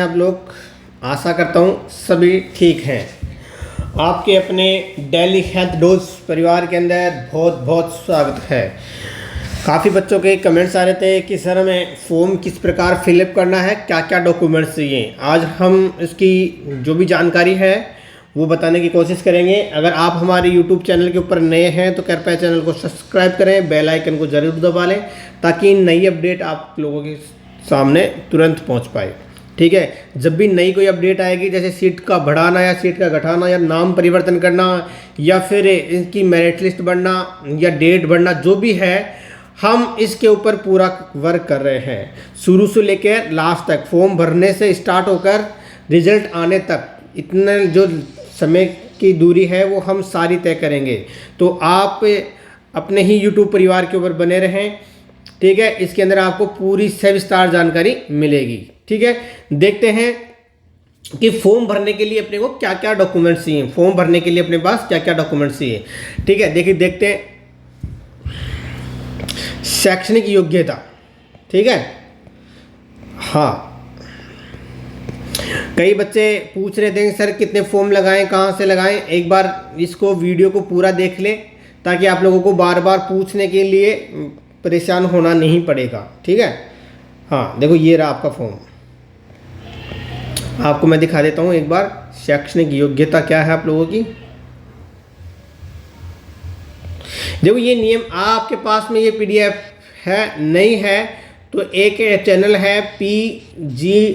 आप लोग आशा करता हूँ सभी ठीक हैं। आपके अपने डेली हेल्थ डोज परिवार के अंदर बहुत बहुत स्वागत है। काफ़ी बच्चों के कमेंट्स आ रहे थे कि सर हमें फॉर्म किस प्रकार फिलअप करना है, क्या क्या डॉक्यूमेंट्स चाहिए। आज हम इसकी जो भी जानकारी है वो बताने की कोशिश करेंगे। अगर आप हमारे यूट्यूब चैनल के ऊपर नए हैं तो कृपया चैनल को सब्सक्राइब करें, बेल आइकन को ज़रूर दबा लें ताकि नई अपडेट आप लोगों के सामने तुरंत पहुंच पाए। ठीक है, जब भी नई कोई अपडेट आएगी, जैसे सीट का बढ़ाना या सीट का घटाना या नाम परिवर्तन करना या फिर इनकी मेरिट लिस्ट बढ़ना या डेट बढ़ना, जो भी है हम इसके ऊपर पूरा वर्क कर रहे हैं। शुरू से लेकर लास्ट तक, फॉर्म भरने से स्टार्ट होकर रिजल्ट आने तक, इतने जो समय की दूरी है वो हम सारी तय करेंगे। तो आप अपने ही यूट्यूब परिवार के ऊपर बने रहें। ठीक है, इसके अंदर आपको पूरी सविस्तार जानकारी मिलेगी। ठीक है, देखते हैं कि फॉर्म भरने के लिए अपने को क्या क्या डॉक्यूमेंट्स चाहिए, फॉर्म भरने के लिए अपने पास क्या क्या डॉक्यूमेंट्स चाहिए। ठीक है, देखिए देखते हैं। शैक्षणिक योग्यता, ठीक है। हाँ, कई बच्चे पूछ रहे थे सर कितने फॉर्म लगाएं, कहाँ से लगाएं। एक बार इसको वीडियो को पूरा देख लें ताकि आप लोगों को बार बार पूछने के लिए परेशान होना नहीं पड़ेगा। ठीक है, हाँ देखो ये रहा आपका फॉर्म। आपको मैं दिखा देता हूँ एक बार शैक्षणिक योग्यता क्या है आप लोगों की। देखो ये नियम आपके पास में, ये पीडीएफ है नहीं है तो एक चैनल है PGDYT,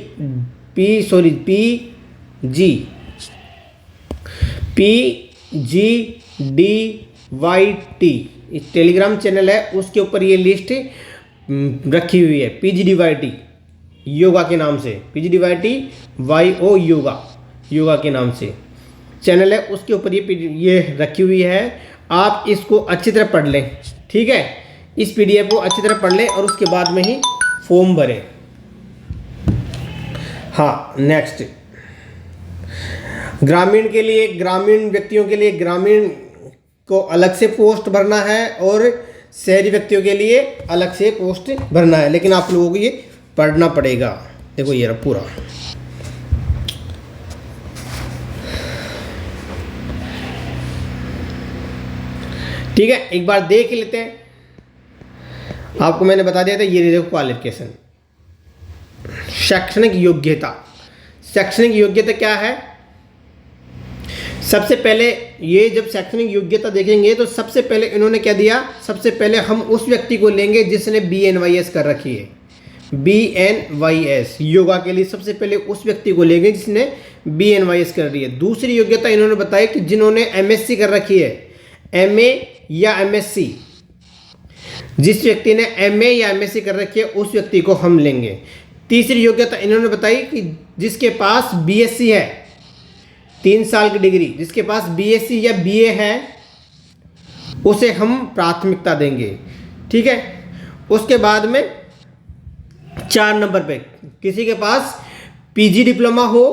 इस टेलीग्राम चैनल है, उसके ऊपर ये लिस्ट रखी हुई है। PGDYT योगा के नाम से, PGDYT YO योगा के नाम से चैनल है, उसके ऊपर ये रखी हुई है। आप इसको अच्छी तरह पढ़ लें। ठीक है, इस पीडीएफ को अच्छी तरह पढ़ लें और उसके बाद में ही फॉर्म भरें। हाँ, नेक्स्ट, ग्रामीण के लिए, ग्रामीण व्यक्तियों के लिए ग्रामीण को अलग से पोस्ट भरना है और शहरी व्यक्तियों के लिए अलग से पोस्ट भरना है, लेकिन आप लोगों को ये पढ़ना पड़ेगा। देखो ये रहा पूरा। ठीक है, एक बार देख लेते हैं। आपको मैंने बता दिया था, ये देखो क्वालिफिकेशन, शैक्षणिक योग्यता। शैक्षणिक योग्यता क्या है? सबसे पहले ये जब शैक्षणिक योग्यता देखेंगे तो सबसे पहले इन्होंने क्या दिया, सबसे पहले हम उस व्यक्ति को लेंगे जिसने BNYS कर रखी है। BNYS योगा के लिए सबसे पहले उस व्यक्ति को लेंगे जिसने BNYS कर रही है। दूसरी योग्यता इन्होंने बताई कि जिन्होंने MSc कर रखी है, MA या MSc, जिस व्यक्ति ने MA या MSc कर रखी है उस व्यक्ति को हम लेंगे। तीसरी योग्यता इन्होंने बताई कि जिसके पास BSc है, 3 साल की डिग्री, जिसके पास BSc या BA है उसे हम प्राथमिकता देंगे। ठीक है, उसके बाद में 4 नंबर पे किसी के पास PG डिप्लोमा हो,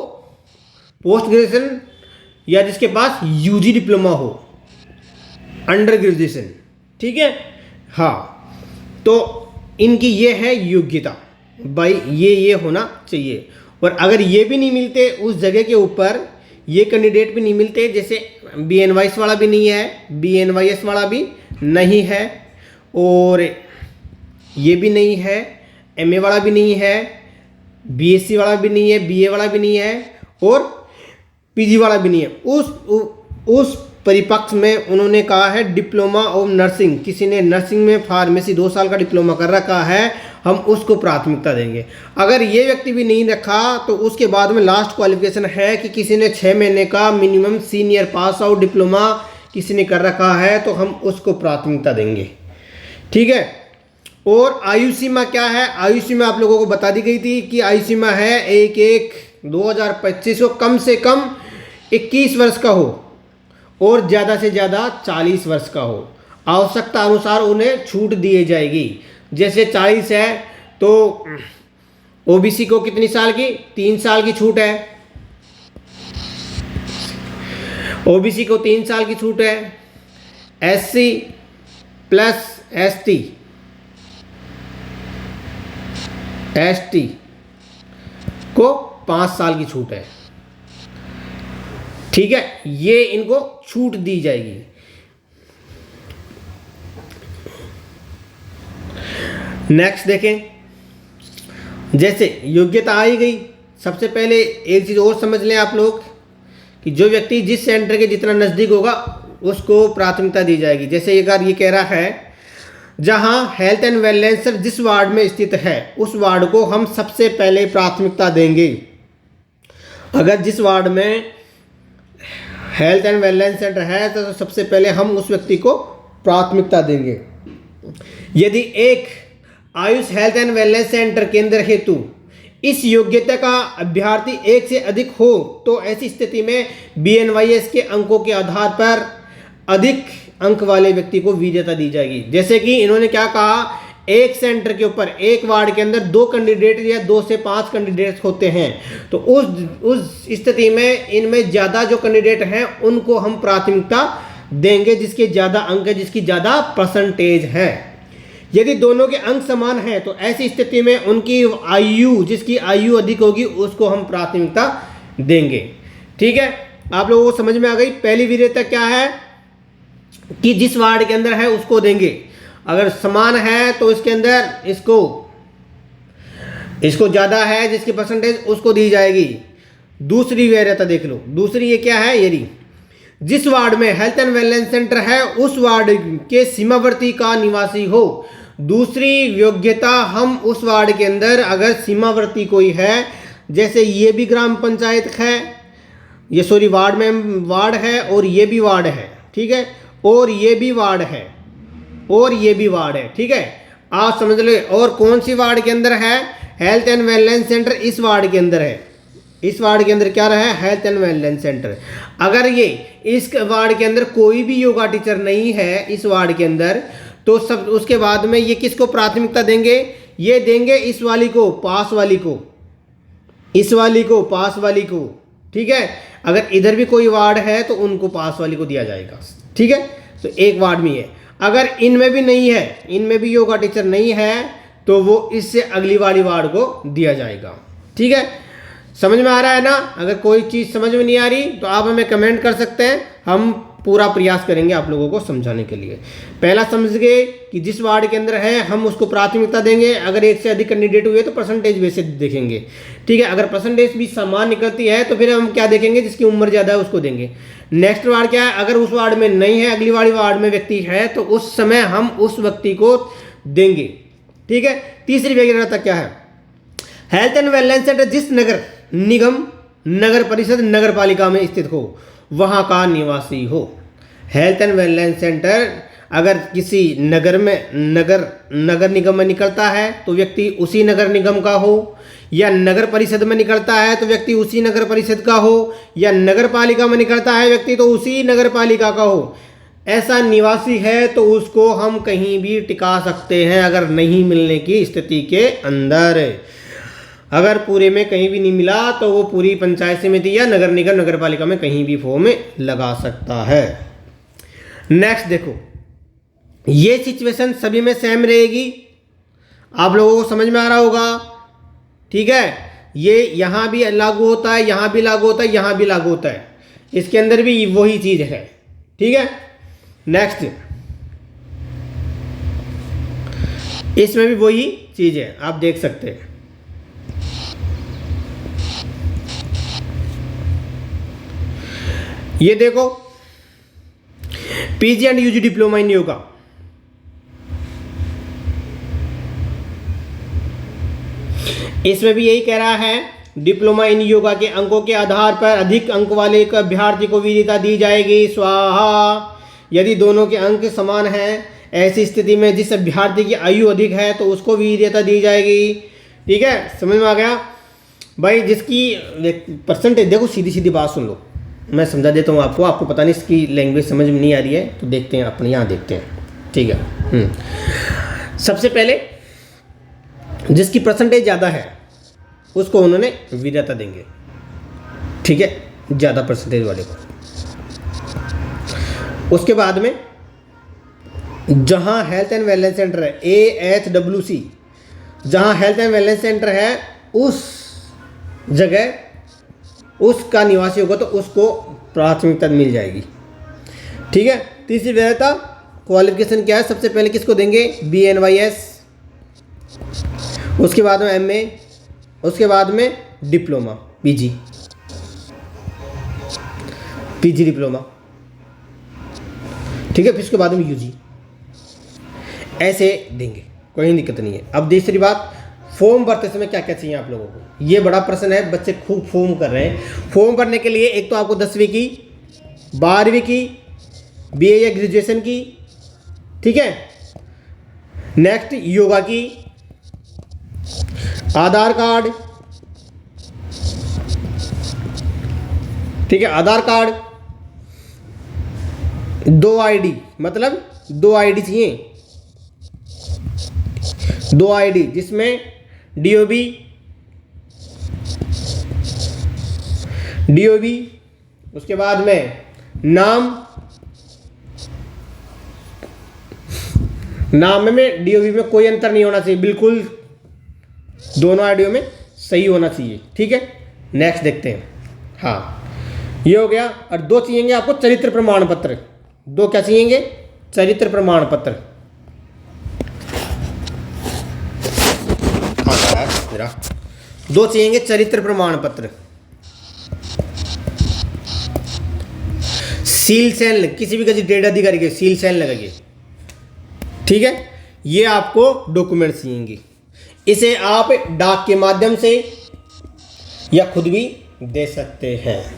पोस्ट ग्रेजुएशन, या जिसके पास UG डिप्लोमा हो, अंडर ग्रेजुएशन। ठीक है, हाँ, तो इनकी ये है योग्यता भाई, ये होना चाहिए। और अगर ये भी नहीं मिलते, उस जगह के ऊपर ये कैंडिडेट भी नहीं मिलते, जैसे BNYS वाला भी नहीं है, BNYS वाला भी नहीं है, और ये भी नहीं है, MA वाला भी नहीं है, BSc वाला भी नहीं है, BA वाला भी नहीं है, और PG वाला भी नहीं है। उस परिपक्ष में उन्होंने कहा है डिप्लोमा ऑफ नर्सिंग, किसी ने नर्सिंग में फार्मेसी 2 साल का डिप्लोमा कर रखा है, हम उसको प्राथमिकता देंगे। अगर ये व्यक्ति भी नहीं रखा तो उसके बाद में लास्ट क्वालिफिकेशन है कि किसी ने 6 महीने का minimum senior pass out diploma किसी ने कर रखा है तो हम उसको प्राथमिकता देंगे। ठीक है, और आयु सीमा क्या है? आयु सीमा आप लोगों को बता दी गई थी कि आयु सीमा है 1/1/2025 को कम से कम 21 वर्ष का हो और ज़्यादा से ज़्यादा 40 वर्ष का हो। आवश्यकता अनुसार उन्हें छूट दी जाएगी। जैसे 40 है तो OBC को कितनी साल की? 3 साल की छूट है। OBC को 3 साल की छूट है। SC प्लस ST को 5 साल की छूट है। ठीक है, ये इनको छूट दी जाएगी। नेक्स्ट देखें, जैसे योग्यता आई गई, सबसे पहले एक चीज़ और समझ लें आप लोग कि जो व्यक्ति जिस सेंटर के जितना नज़दीक होगा उसको प्राथमिकता दी जाएगी। जैसे एक बार ये कह रहा है जहां हेल्थ एंड वेलनेस सेंटर जिस वार्ड में स्थित है उस वार्ड को हम सबसे पहले प्राथमिकता देंगे। अगर जिस वार्ड में हेल्थ एंड वेलनेस सेंटर है तो सबसे पहले हम उस व्यक्ति को प्राथमिकता देंगे। यदि एक Ayush health and wellness centre केंद्र हेतु इस योग्यता का अभ्यर्थी एक से अधिक हो तो ऐसी स्थिति में BNYS के अंकों के आधार पर अधिक अंक वाले व्यक्ति को वरीयता दी जाएगी। जैसे कि इन्होंने क्या कहा, एक सेंटर के ऊपर एक वार्ड के अंदर 2 कैंडिडेट या 2 से 5 कैंडिडेट होते हैं तो उस स्थिति में इनमें ज़्यादा जो कैंडिडेट हैं उनको हम प्राथमिकता देंगे जिसके ज़्यादा अंक है, जिसकी ज़्यादा परसेंटेज है। यदि दोनों के अंक समान हैं तो ऐसी स्थिति में उनकी आयु, जिसकी आयु अधिक होगी उसको हम प्राथमिकता देंगे। ठीक है, आप लोगों को समझ में आ गई। पहली वरीयता क्या है कि जिस वार्ड के अंदर है उसको देंगे, अगर समान है तो इसके अंदर इसको ज़्यादा है जिसकी परसेंटेज उसको दी जाएगी। दूसरी वरीयता देख लो, दूसरी ये क्या है, यदि जिस वार्ड में हेल्थ एंड वेलनेस सेंटर है उस वार्ड के सीमावर्ती का निवासी हो। दूसरी योग्यता, हम उस वार्ड के अंदर अगर सीमावर्ती कोई है, जैसे ये भी ग्राम पंचायत है, ये सॉरी वार्ड है और ये भी वार्ड है, ठीक है, और ये भी वार्ड है और ये भी वार्ड है। ठीक है, आप समझ लो। और कौन सी वार्ड के अंदर है, हेल्थ एंड वेलनेस सेंटर इस वार्ड के अंदर है। इस वार्ड के अंदर क्या रहा है, हेल्थ एंड वेलनेस सेंटर। अगर ये इस वार्ड के अंदर कोई भी योगा टीचर नहीं है इस वार्ड के अंदर तो सब उसके बाद में ये किसको प्राथमिकता देंगे, ये देंगे इस वाली को, पास वाली को, इस वाली को, पास वाली को। ठीक है, अगर इधर भी कोई वार्ड है तो उनको पास वाली को दिया जाएगा। ठीक है, तो एक वार्ड में है। अगर इनमें भी नहीं है, इनमें भी योगा टीचर नहीं है तो वो इससे अगली वाली वार्ड को दिया जाएगा। ठीक है, समझ में आ रहा है ना। अगर कोई चीज़ समझ में नहीं आ रही तो आप हमें कमेंट कर सकते हैं, हम पूरा प्रयास करेंगे आप लोगों को समझाने के लिए। पहला समझ गए कि जिस वार्ड के अंदर है हम उसको प्राथमिकता देंगे, अगर एक से अधिक कैंडिडेट हुए तो परसेंटेज बेसिस देखेंगे। ठीक है, अगर परसेंटेज भी समान निकलती है तो फिर हम क्या देखेंगे, जिसकी उम्र ज़्यादा है उसको देंगे। नेक्स्ट वार्ड क्या है, अगर उस वार्ड में नहीं है, अगली वाली वार्ड में व्यक्ति है तो उस समय हम उस व्यक्ति को देंगे। ठीक है, तीसरी वरीयता क्या है, हेल्थ एंड वेलनेस सेंटर जिस नगर निगम, नगर परिषद, नगर पालिका में स्थित हो वहाँ का निवासी हो। हेल्थ एंड वेलनेस सेंटर अगर किसी नगर में, नगर निगम में निकलता है तो व्यक्ति उसी नगर निगम का हो, या नगर परिषद में निकलता है तो व्यक्ति उसी नगर परिषद का हो, या नगर पालिका में निकलता है व्यक्ति तो उसी नगर पालिका का हो। ऐसा निवासी है तो उसको हम कहीं भी टिका सकते हैं अगर नहीं मिलने की स्थिति के अंदर। अगर पूरे में कहीं भी नहीं मिला तो वो पूरी पंचायत समिति या नगर निगम, नगर पालिका में कहीं भी फॉर्म लगा सकता है। नेक्स्ट देखो, ये सिचुएशन सभी में सेम रहेगी, आप लोगों को समझ में आ रहा होगा। ठीक है, ये यहाँ भी लागू होता है, यहाँ भी लागू होता है, यहाँ भी लागू होता है, इसके अंदर भी वही चीज़ है। ठीक है, नेक्स्ट इसमें भी वही चीज़ है, आप देख सकते हैं। ये देखो, PG and UG diploma in yoga, इसमें भी यही कह रहा है, डिप्लोमा इन योगा के अंकों के आधार पर अधिक अंक वाले अभ्यर्थी को वरीयता दी जाएगी। स्वाहा। यदि दोनों के अंक समान हैं ऐसी स्थिति में जिस अभ्यर्थी की आयु अधिक है तो उसको वरीयता दी जाएगी। ठीक है, समझ में आ गया भाई। जिसकी परसेंटेज, देखो सीधी सीधी बात सुन लो, मैं समझा देता हूँ आपको, आपको पता नहीं इसकी लैंग्वेज समझ में नहीं आ रही है तो देखते हैं, अपने यहाँ देखते हैं। ठीक है, सबसे पहले जिसकी परसेंटेज ज़्यादा है उसको उन्होंने वरीयता देंगे। ठीक है, ज़्यादा परसेंटेज वाले को। उसके बाद में जहाँ हेल्थ एंड वेलनेस सेंटर है, AHWC, जहाँ हेल्थ एंड वेलनेस सेंटर है उस जगह उसका निवासी होगा तो उसको प्राथमिकता मिल जाएगी। ठीक है। तीसरी वैधता क्वालिफिकेशन क्या है, सबसे पहले किसको देंगे, BNYS, उसके बाद में MA, उसके बाद में डिप्लोमा, PG डिप्लोमा। ठीक है। फिर उसके बाद में UG, ऐसे देंगे, कोई दिक्कत नहीं है। अब दूसरी बात, फॉर्म भरते समय क्या क्या चाहिए आप लोगों को, ये बड़ा प्रश्न है, बच्चे खूब फॉर्म कर रहे हैं। फॉर्म भरने के लिए एक तो आपको 10वीं की, 12वीं की, BA या ग्रेजुएशन की, ठीक है, नेक्स्ट योगा की, आधार कार्ड, ठीक है, आधार कार्ड, 2 ID, मतलब 2 ID चाहिए, 2 ID जिसमें DOB, उसके बाद में नाम में DOB में कोई अंतर नहीं होना चाहिए, बिल्कुल दोनों आईडियो में सही होना चाहिए। ठीक है। नेक्स्ट देखते हैं। हाँ, ये हो गया। और 2 चाहिएंगे आपको चरित्र प्रमाण पत्र। 2 क्या चाहिएंगे, चरित्र प्रमाण पत्र। हाँ, 2 चाहिएंगे चरित्र प्रमाण पत्र। सील सैन, किसी भी गजेटेड अधिकारी के सील सैन लगेगी। ठीक है। ये आपको डॉक्यूमेंट चाहिएंगे। इसे आप डाक के माध्यम से या खुद भी दे सकते हैं।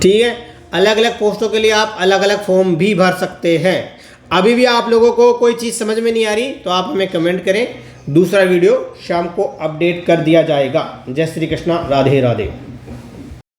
ठीक है। अलग अलग पोस्टों के लिए आप अलग अलग फॉर्म भी भर सकते हैं। अभी भी आप लोगों को कोई चीज़ समझ में नहीं आ रही तो आप हमें कमेंट करें, दूसरा वीडियो शाम को अपडेट कर दिया जाएगा। जय श्री कृष्णा, राधे राधे।